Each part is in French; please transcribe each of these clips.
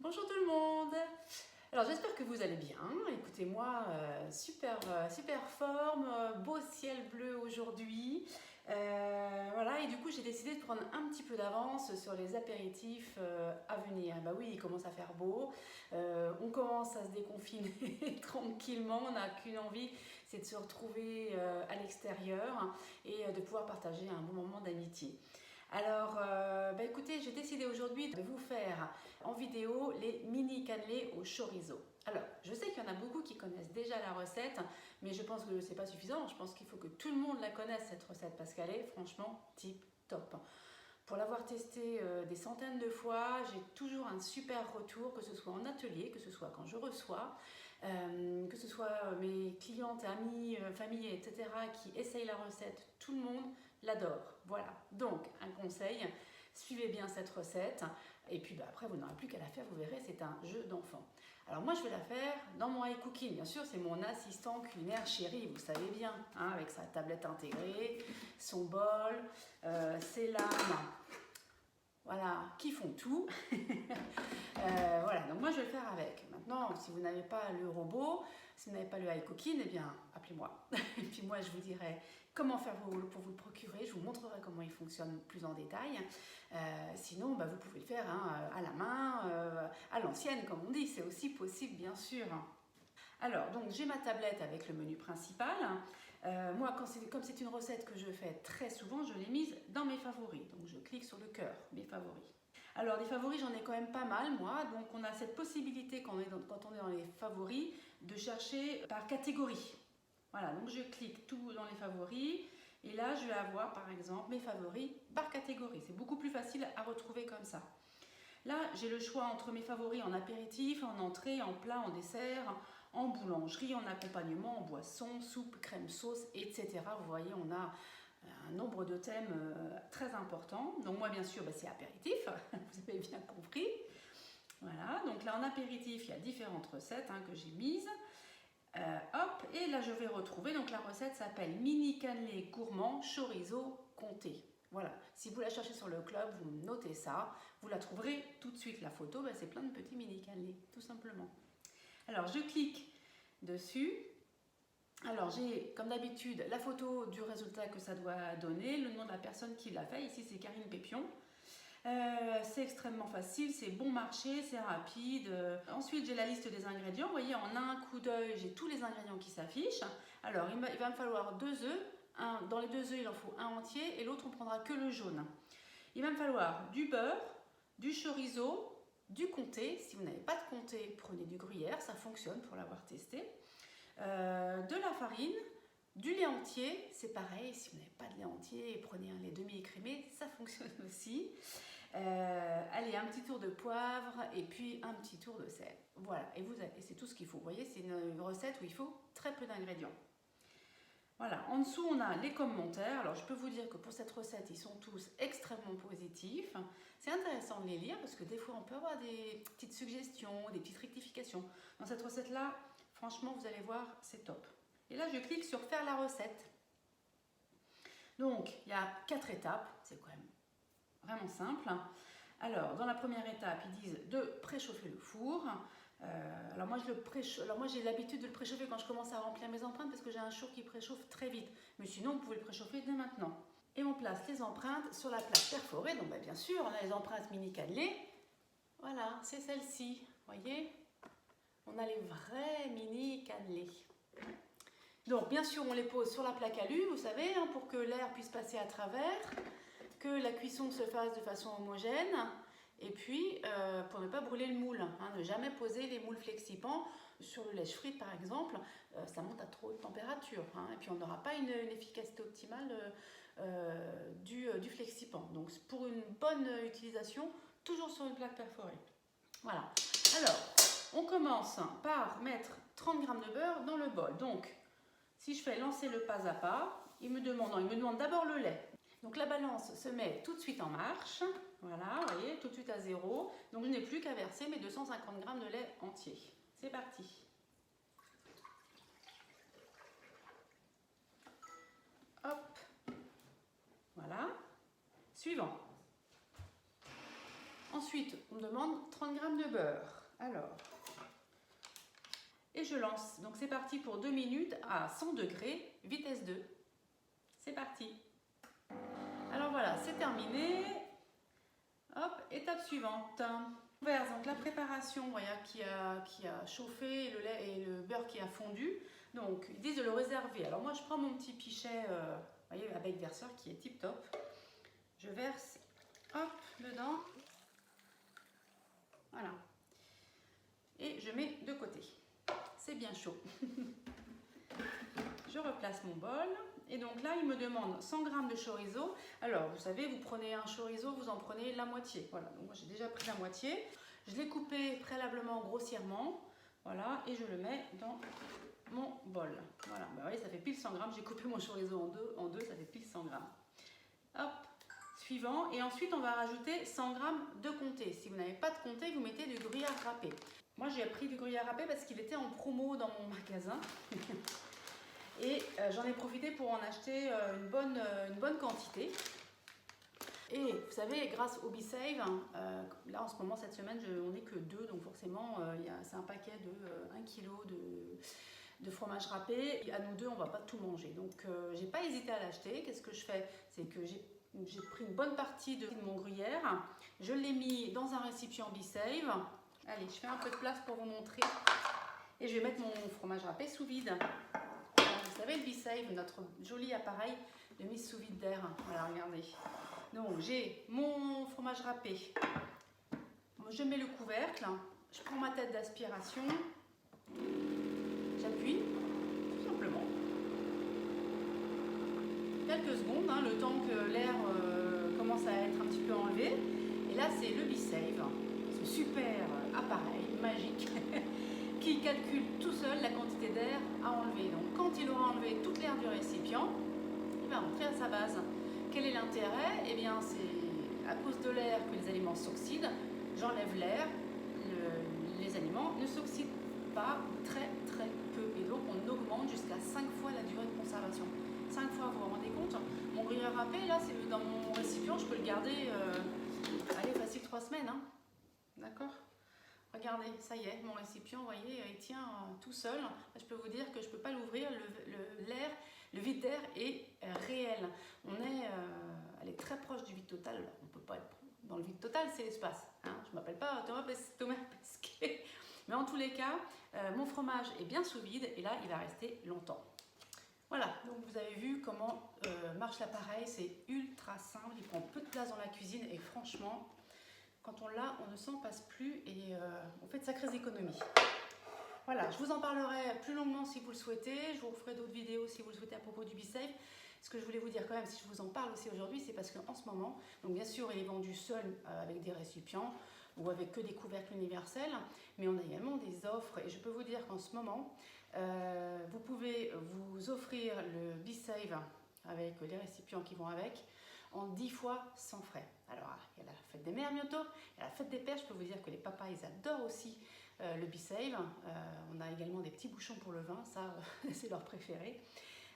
Bonjour tout le monde. Alors j'espère que vous allez bien. Écoutez moi, super forme, beau ciel bleu aujourd'hui. Voilà, et du coup j'ai décidé de prendre un petit peu d'avance sur les apéritifs à venir. Bah oui, il commence à faire beau, on commence à se déconfiner tranquillement. On n'a qu'une envie, c'est de se retrouver à l'extérieur et de pouvoir partager un bon moment d'amitié. Alors, écoutez, j'ai décidé aujourd'hui de vous faire en vidéo les mini cannelés au chorizo. Alors, je sais qu'il y en a beaucoup qui connaissent déjà la recette, mais je pense que ce n'est pas suffisant. Je pense qu'il faut que tout le monde la connaisse, cette recette, parce qu'elle est franchement tip top. Pour l'avoir testée des centaines de fois, j'ai toujours un super retour, que ce soit en atelier, que ce soit quand je reçois, que ce soit mes clientes, amis, famille, etc. qui essayent la recette. Tout le monde l'adore. Voilà, donc un conseil, suivez bien cette recette et puis après vous n'aurez plus qu'à la faire, vous verrez, c'est un jeu d'enfant. Alors moi je vais la faire dans mon iCooking, bien sûr c'est mon assistant culinaire chéri, vous savez bien, hein, avec sa tablette intégrée, son bol, ses lames, voilà, qui font tout. Voilà, donc moi je vais le faire avec. Maintenant, si vous n'avez pas le robot, si vous n'avez pas le iCooking, eh bien appelez-moi. Et puis moi je vous dirai comment faire pour vous le procurer, je vous montrerai comment il fonctionne plus en détail. Sinon, vous pouvez le faire à la main, à l'ancienne comme on dit, c'est aussi possible bien sûr. Alors, donc j'ai ma tablette avec le menu principal. Moi, comme c'est une recette que je fais très souvent, je l'ai mise dans mes favoris. Donc je clique sur le cœur, mes favoris. Alors des favoris, j'en ai quand même pas mal moi, donc on a cette possibilité quand on est dans les favoris de chercher par catégorie. Voilà, donc je clique tout dans les favoris et là je vais avoir par exemple mes favoris par catégorie. C'est beaucoup plus facile à retrouver comme ça. Là j'ai le choix entre mes favoris en apéritif, en entrée, en plat, en dessert, en boulangerie, en accompagnement, en boisson, soupe, crème sauce, etc. Vous voyez, on a un nombre de thèmes très important. Donc moi bien sûr c'est apéritif, vous avez bien compris. Voilà, donc là en apéritif il y a différentes recettes que j'ai mises. Hop, et là je vais retrouver, donc la recette s'appelle mini cannelé gourmand chorizo comté. Voilà, si vous la cherchez sur le club, vous notez ça, vous la trouverez tout de suite. La photo, c'est plein de petits mini cannelés, tout simplement. Alors je clique dessus. Alors j'ai comme d'habitude la photo du résultat que ça doit donner, le nom de la personne qui l'a fait, ici c'est Karine Pépion. C'est extrêmement facile, c'est bon marché, c'est rapide. Ensuite j'ai la liste des ingrédients, vous voyez en un coup d'œil j'ai tous les ingrédients qui s'affichent. Alors il va me falloir 2 œufs, dans les 2 œufs il en faut un entier et l'autre on prendra que le jaune. Il va me falloir du beurre, du chorizo, du comté, si vous n'avez pas de comté prenez du gruyère, ça fonctionne pour l'avoir testé. De la farine, du lait entier, c'est pareil, si vous n'avez pas de lait entier, prenez un lait demi-écrémé, ça fonctionne aussi. Allez, un petit tour de poivre et puis un petit tour de sel. Voilà, et c'est tout ce qu'il faut. Vous voyez, c'est une recette où il faut très peu d'ingrédients. Voilà, en dessous on a les commentaires. Alors je peux vous dire que pour cette recette, ils sont tous extrêmement positifs. C'est intéressant de les lire parce que des fois on peut avoir des petites suggestions, des petites rectifications. Dans cette recette-là, franchement, vous allez voir, c'est top. Et là, je clique sur faire la recette. Donc, il y a 4 étapes, c'est quand même vraiment simple. Alors, dans la première étape, ils disent de préchauffer le four. Alors moi j'ai l'habitude de le préchauffer quand je commence à remplir mes empreintes parce que j'ai un four qui préchauffe très vite. Mais sinon, vous pouvez le préchauffer dès maintenant. Et on place les empreintes sur la plaque perforée. Donc bien sûr, on a les empreintes mini cannelées. Voilà, c'est celle-ci, voyez. On a les vrais mini cannelés. Donc bien sûr on les pose sur la plaque alu, vous savez, pour que l'air puisse passer à travers, que la cuisson se fasse de façon homogène, et puis pour ne pas brûler le moule, ne jamais poser les moules flexipants sur le lèche-frite par exemple, ça monte à trop de température, et puis on n'aura pas une efficacité optimale du flexipant. Donc pour une bonne utilisation, toujours sur une plaque perforée. Voilà. Alors, on commence par mettre 30 g de beurre dans le bol. Donc, si je fais lancer le pas à pas, il me demande d'abord le lait. Donc la balance se met tout de suite en marche. Voilà, vous voyez, tout de suite à 0. Donc je n'ai plus qu'à verser mes 250 g de lait entier. C'est parti. Hop. Voilà. Suivant. Ensuite, on me demande 30 g de beurre. Alors, et je lance. Donc c'est parti pour 2 minutes à 100 degrés, vitesse 2. C'est parti. Alors voilà, c'est terminé. Hop, étape suivante. Donc la préparation, voilà, qui a chauffé, le lait et le beurre qui a fondu. Donc ils disent de le réserver. Alors moi je prends mon petit pichet, voyez, avec verseur qui est tip top. Je verse, hop, dedans. Voilà. Et je mets de côté. C'est bien chaud. Je replace mon bol. Et donc là, il me demande 100 g de chorizo. Alors, vous savez, vous prenez un chorizo, vous en prenez la moitié. Voilà, donc moi j'ai déjà pris la moitié. Je l'ai coupé préalablement grossièrement. Voilà, et je le mets dans mon bol. Voilà, bah, vous voyez, ça fait pile 100 g. J'ai coupé mon chorizo en deux, ça fait pile 100 g. Hop, suivant. Et ensuite, on va rajouter 100 g de comté. Si vous n'avez pas de comté, vous mettez du gruyère râpé. Moi, j'ai pris du gruyère râpé parce qu'il était en promo dans mon magasin. Et j'en ai profité pour en acheter une bonne quantité. Et vous savez, grâce au BeSave, là en ce moment, cette semaine, on n'est que 2, donc forcément, c'est un paquet de 1 kg de fromage râpé. Et à nous deux, on ne va pas tout manger. Donc, j'ai pas hésité à l'acheter. Qu'est-ce que je fais? C'est que j'ai pris une bonne partie de mon gruyère. Je l'ai mis dans un récipient BeSave. Allez, je fais un peu de place pour vous montrer. Et je vais mettre mon fromage râpé sous vide. Vous savez, le BeSave, notre joli appareil de mise sous vide d'air. Voilà, regardez. Donc, j'ai mon fromage râpé. Je mets le couvercle. Je prends ma tête d'aspiration. J'appuie, tout simplement. Quelques secondes, hein, le temps que l'air commence à être un petit peu enlevé. Et là, c'est le BeSave. Ce super appareil magique qui calcule tout seul la quantité d'air à enlever. Donc quand il aura enlevé toute l'air du récipient, il va rentrer à sa base. Quel est l'intérêt? Eh bien c'est à cause de l'air que les aliments s'oxydent. J'enlève l'air, les aliments ne s'oxydent pas, très peu. Et donc on augmente jusqu'à 5 fois la durée de conservation. 5 fois, vous vous rendez compte? Mon gruyère râpé, là, c'est dans mon récipient, je peux le garder, allez, facile 3 semaines. Hein. D'accord? Regardez, ça y est, mon récipient, vous voyez, il tient tout seul. Là, je peux vous dire que je ne peux pas l'ouvrir, le vide d'air est réel. Elle est très proche du vide total. Alors, on ne peut pas être dans le vide total, c'est l'espace. Hein. Je ne m'appelle pas Thomas Pesquet. Mais en tous les cas, mon fromage est bien sous vide et là, il va rester longtemps. Voilà, donc vous avez vu comment marche l'appareil. C'est ultra simple, il prend peu de place dans la cuisine et franchement, quand on l'a, on ne s'en passe plus et on fait de sacrées économies. Voilà, je vous en parlerai plus longuement si vous le souhaitez. Je vous ferai d'autres vidéos si vous le souhaitez à propos du BeSave. Ce que je voulais vous dire quand même, si je vous en parle aussi aujourd'hui, c'est parce qu'en ce moment, donc bien sûr, il est vendu seul avec des récipients ou avec que des couvercles universels, mais on a également des offres et je peux vous dire qu'en ce moment, vous pouvez vous offrir le BeSave avec les récipients qui vont avec en 10 fois sans frais. Alors, il y a la fête des mères bientôt, il y a la fête des pères, je peux vous dire que les papas, ils adorent aussi le BeSave. On a également des petits bouchons pour le vin, ça, c'est leur préféré.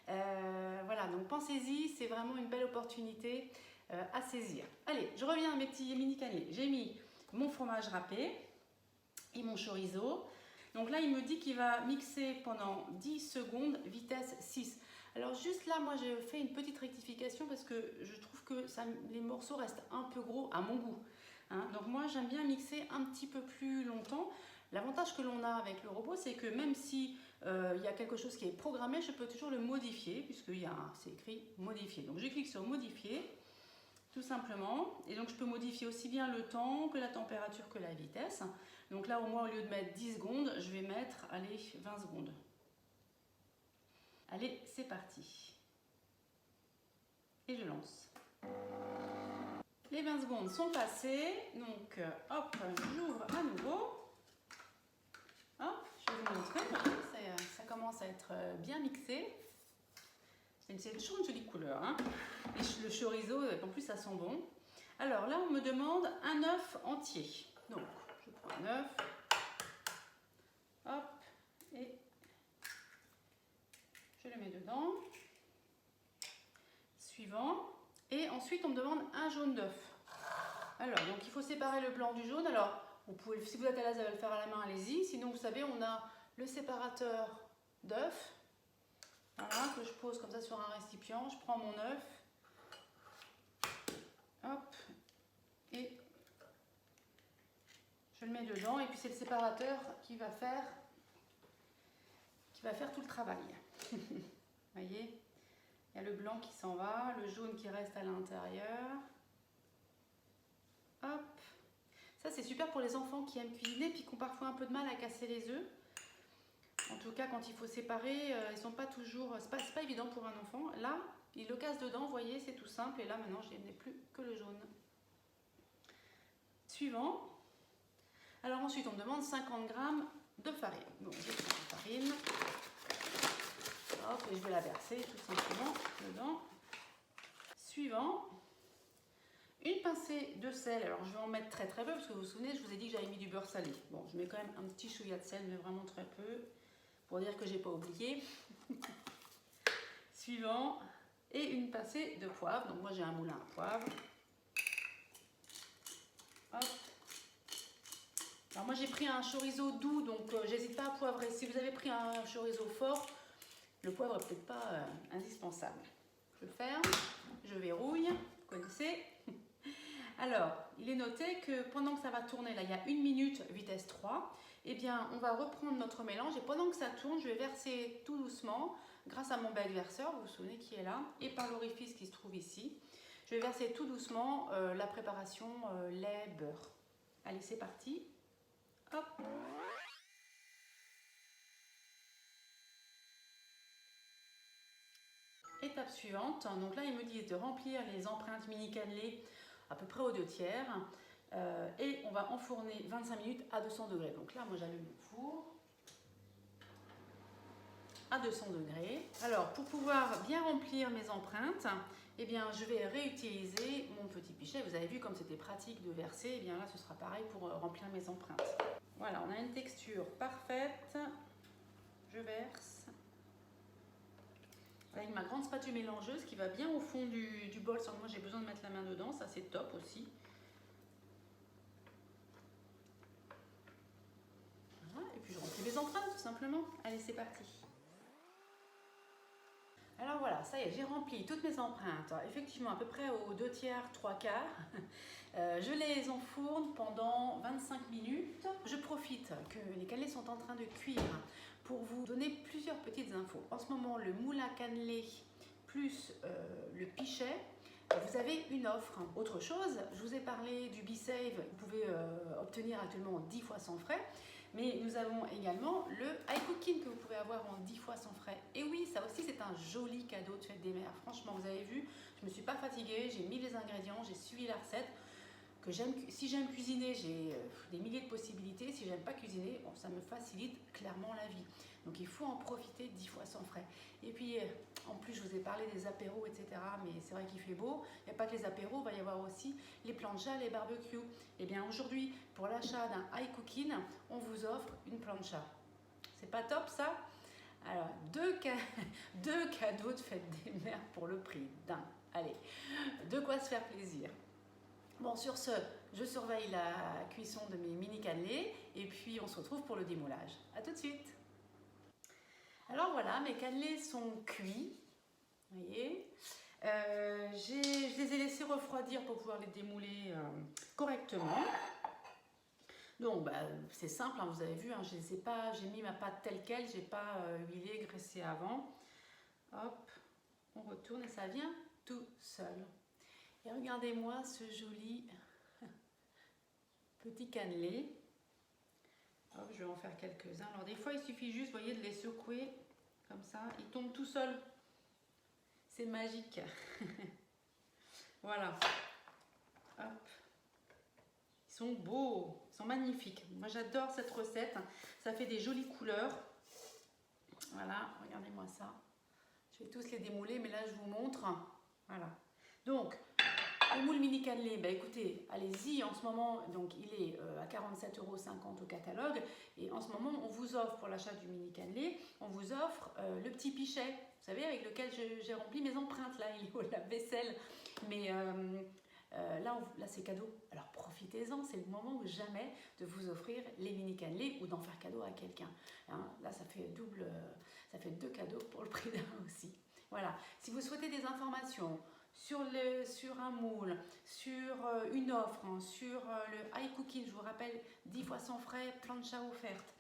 Voilà, donc pensez-y, c'est vraiment une belle opportunité à saisir. Allez, je reviens à mes petits mini cannelés. J'ai mis mon fromage râpé et mon chorizo. Donc là, il me dit qu'il va mixer pendant 10 secondes, vitesse 6. Alors juste là, moi j'ai fait une petite rectification parce que je trouve que les morceaux restent un peu gros à mon goût. Hein. Donc moi j'aime bien mixer un petit peu plus longtemps. L'avantage que l'on a avec le robot, c'est que même si il y a quelque chose qui est programmé, je peux toujours le modifier puisque c'est écrit modifier. Donc je clique sur modifier, tout simplement. Et donc je peux modifier aussi bien le temps que la température que la vitesse. Donc là, au moins, au lieu de mettre 10 secondes, je vais mettre, allez, 20 secondes. Allez, c'est parti. Et je lance. Les 20 secondes sont passées. Donc, hop, j'ouvre à nouveau. Hop, je vais vous montrer. Ça commence à être bien mixé. C'est une jolie couleur. Hein. Et le chorizo, en plus, ça sent bon. Alors là, on me demande un œuf entier. Donc, je prends un œuf. Hop, et je le mets dedans. Suivant. Et ensuite, on me demande un jaune d'œuf. Alors, donc il faut séparer le blanc du jaune. Alors, vous pouvez, si vous êtes à l'aise à le faire à la main, allez-y. Sinon, vous savez, on a le séparateur d'œuf. Voilà, que je pose comme ça sur un récipient. Je prends mon œuf. Hop. Et je le mets dedans. Et puis, c'est le séparateur qui va faire tout le travail. Vous voyez, il y a le blanc qui s'en va, le jaune qui reste à l'intérieur. Hop. Ça, c'est super pour les enfants qui aiment cuisiner puis qui ont parfois un peu de mal à casser les œufs. En tout cas, quand il faut séparer, ils sont pas toujours... C'est pas évident pour un enfant. Là, il le casse dedans, vous voyez, c'est tout simple. Et là, maintenant, je n'ai plus que le jaune. Suivant. Alors ensuite, on me demande 50 g de farine. Donc, j'ai pris la farine. Hop, et je vais la verser tout simplement dedans. Suivant. Une pincée de sel, alors je vais en mettre très très peu parce que vous vous souvenez, je vous ai dit que j'avais mis du beurre salé. Bon, je mets quand même un petit chouïa de sel, mais vraiment très peu, pour dire que j'ai pas oublié. Suivant, et une pincée de poivre. Donc moi j'ai un moulin à poivre. Hop. Alors moi j'ai pris un chorizo doux, donc j'hésite pas à poivrer. Si vous avez pris un chorizo fort, le poivre n'est peut-être pas indispensable. Je ferme, je verrouille, vous connaissez. Alors, il est noté que pendant que ça va tourner, là il y a 1 minute, vitesse 3, eh bien on va reprendre notre mélange et pendant que ça tourne, je vais verser tout doucement, grâce à mon bec verseur, vous vous souvenez qui est là, et par l'orifice qui se trouve ici, je vais verser tout doucement la préparation lait, beurre. Allez, c'est parti. Hop. Étape suivante, donc là ils me disent de remplir les empreintes mini cannelées à peu près aux 2/3 et on va enfourner 25 minutes à 200 degrés. Donc là moi j'allume le four à 200 degrés. Alors pour pouvoir bien remplir mes empreintes, eh bien je vais réutiliser mon petit pichet. Vous avez vu comme c'était pratique de verser, eh bien là ce sera pareil pour remplir mes empreintes. Voilà, on a une texture parfaite. Je verse avec ma grande spatule mélangeuse qui va bien au fond du bol sans que moi j'ai besoin de mettre la main dedans, ça c'est top aussi. Voilà, et puis je remplis mes empreintes tout simplement. Allez, c'est parti. Alors voilà, ça y est, j'ai rempli toutes mes empreintes, effectivement à peu près aux 2/3, 3/4. Je les enfourne pendant 25 minutes. Je profite que les cannelés sont en train de cuire pour vous donner plusieurs petites infos. En ce moment, le moule à cannelé plus le pichet, vous avez une offre. Autre chose, je vous ai parlé du B-Save, vous pouvez obtenir actuellement 10 fois sans frais. Mais nous avons également le iCooking que vous pouvez avoir en 10 fois sans frais. Et oui, ça aussi c'est un joli cadeau de fête des mères. Franchement, vous avez vu, je ne me suis pas fatiguée, j'ai mis les ingrédients, j'ai suivi la recette. Si j'aime cuisiner, j'ai des milliers de possibilités. Si j'aime pas cuisiner, bon, ça me facilite clairement la vie. Donc il faut en profiter 10 fois sans frais. Et puis en plus, je vous ai parlé des apéros, etc. Mais c'est vrai qu'il fait beau. Il n'y a pas que les apéros, il va y avoir aussi les planchas, les barbecues. Et bien aujourd'hui, pour l'achat d'un iCooking, on vous offre une plancha. C'est pas top ça? Alors, deux cadeaux de fête des mères pour le prix d'un. Allez, de quoi se faire plaisir. Bon, sur ce, je surveille la cuisson de mes mini cannelés et puis on se retrouve pour le démoulage. A tout de suite. Alors voilà, mes cannelés sont cuits. Vous voyez, je les ai laissés refroidir pour pouvoir les démouler correctement. Donc c'est simple, hein, vous avez vu, hein, j'ai mis ma pâte telle quelle, j'ai pas huilé, graissé avant. Hop, on retourne et ça vient tout seul. Et regardez-moi ce joli petit cannelé. Hop, je vais en faire quelques-uns. Alors des fois, il suffit juste, vous voyez, de les secouer comme ça. Ils tombent tout seuls. C'est magique. Voilà. Hop. Ils sont beaux, ils sont magnifiques. Moi, j'adore cette recette. Ça fait des jolies couleurs. Voilà, regardez-moi ça. Je vais tous les démouler, mais là, je vous montre. Voilà. Donc, le moule mini cannelé, bah écoutez, allez-y, en ce moment, donc il est à 47,50 € au catalogue. Et en ce moment, on vous offre, pour l'achat du mini cannelé, on vous offre le petit pichet, vous savez, avec lequel j'ai rempli mes empreintes. Là, il est au lave-vaisselle. Mais Là c'est cadeau. Alors profitez-en, c'est le moment ou jamais de vous offrir les mini cannelés ou d'en faire cadeau à quelqu'un. Hein, là ça fait deux cadeaux pour le prix d'un aussi. Voilà, si vous souhaitez des informations sur un moule, sur une offre, hein, sur le high cooking, je vous rappelle 10 fois sans frais, plancha offerte,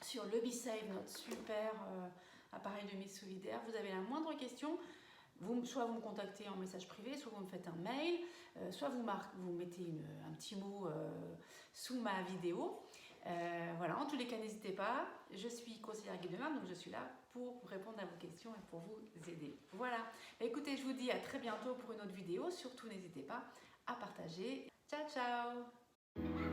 sur le BeSave, notre super appareil de mise solidaire, vous avez la moindre question, soit vous me contactez en message privé, soit vous me faites un mail, soit vous mettez un petit mot sous ma vidéo. Voilà, en tous les cas, n'hésitez pas. Je suis conseillère guide de marque, donc je suis là pour répondre à vos questions et pour vous aider. Voilà. Écoutez, je vous dis à très bientôt pour une autre vidéo. Surtout, n'hésitez pas à partager. Ciao, ciao!